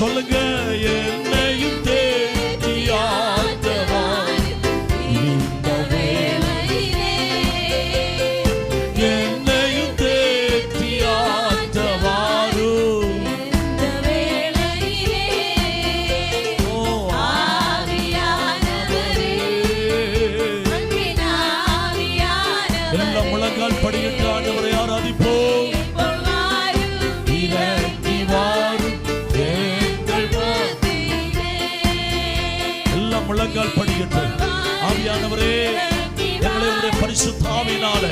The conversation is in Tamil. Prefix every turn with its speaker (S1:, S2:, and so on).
S1: சொல்லுங்க. என்னையும் தேற்றியாத்தவார் இந்த வேளையிலே, என்னையும் தேற்றியாத்தவாரும் இந்த வேளையிலே. ஓ ஆவியானவரே, அன்பின் ஆவியானவரே, எல்லா முழங்கால் படியிட்டு ஆண்டவரை ஆராதிப்போம். இறங்கி வாரும் எங்கள் மத்தியிலே. எல்லா முழங்கால் படியிட்டு ஆவியானவரே, எங்களை உடைய பரிசுத்த ஆவியினால